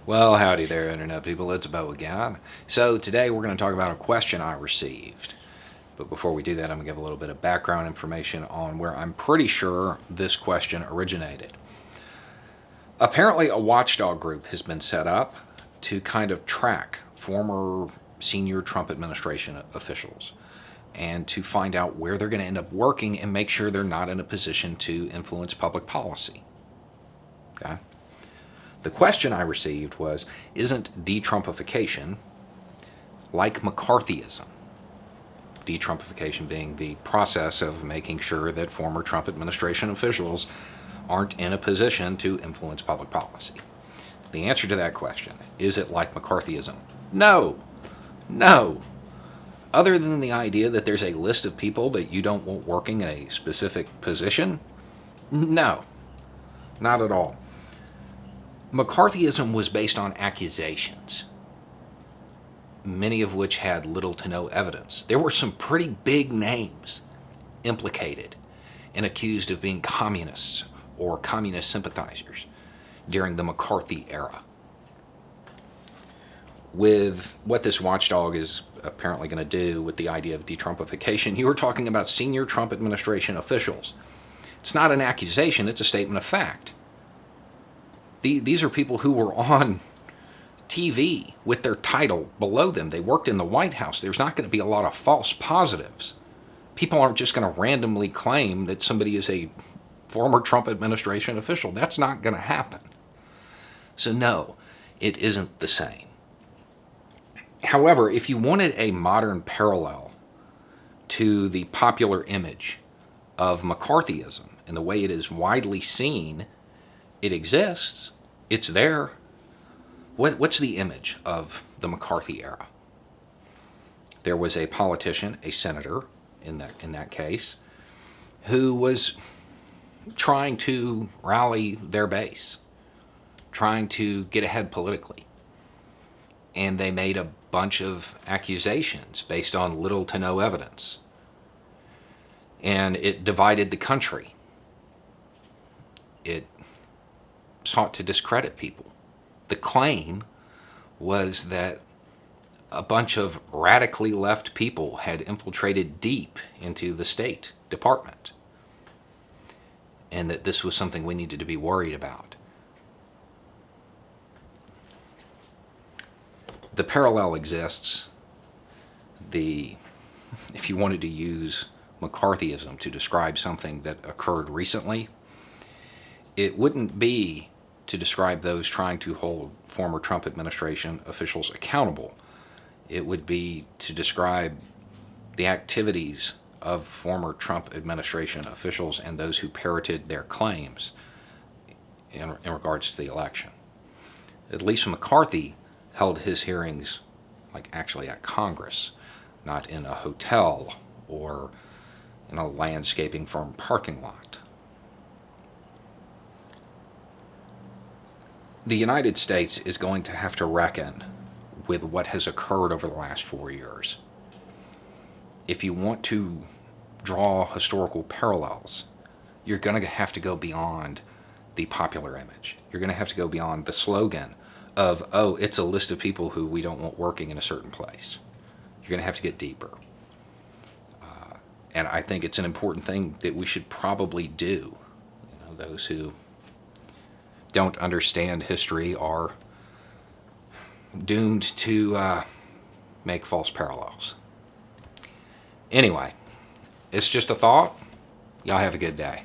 Well, howdy there, Internet people. It's Bo again. So, today we're going to talk about a question I received. But before we do that, I'm going to give a little bit of background information on where I'm pretty sure this question originated. Apparently, a watchdog group has been set up to kind of track former senior Trump administration officials and to find out where they're going to end up working and make sure they're not in a position to influence public policy. Okay? The question I received was, isn't Detrumpification like McCarthyism? Detrumpification being the process of making sure that former Trump administration officials aren't in a position to influence public policy. The answer to that question, is it like McCarthyism? No. No. Other than the idea that there's a list of people that you don't want working in a specific position? No. Not at all. McCarthyism was based on accusations, many of which had little to no evidence. There were some pretty big names implicated and accused of being communists or communist sympathizers during the McCarthy era. With what this watchdog is apparently going to do with the idea of Detrumpification, you were talking about senior Trump administration officials. It's not an accusation, it's a statement of fact. These are people who were on TV with their title below them. They worked in the White House. There's not going to be a lot of false positives. People aren't just going to randomly claim that somebody is a former Trump administration official. That's not going to happen. So no, it isn't the same. However, if you wanted a modern parallel to the popular image of McCarthyism and the way it is widely seen, it exists. It's there. What's the image of the McCarthy era? There was a politician, a senator in that case, who was trying to rally their base, trying to get ahead politically. And they made a bunch of accusations based on little to no evidence. And it divided the country. It sought to discredit people. The claim was that a bunch of radically left people had infiltrated deep into the State Department, and that this was something we needed to be worried about. The parallel exists. If you wanted to use McCarthyism to describe something that occurred recently, it wouldn't be to describe those trying to hold former Trump administration officials accountable. It would be to describe the activities of former Trump administration officials and those who parroted their claims in regards to the election. At least McCarthy held his hearings actually at Congress, not in a hotel or in a landscaping firm parking lot. The United States is going to have to reckon with what has occurred over the last 4 years. If you want to draw historical parallels, you're going to have to go beyond the popular image. You're going to have to go beyond the slogan of, oh, it's a list of people who we don't want working in a certain place. You're going to have to get deeper. And I think it's an important thing that we should probably do. Those who don't understand history are doomed to make false parallels. Anyway, it's just a thought. Y'all have a good day.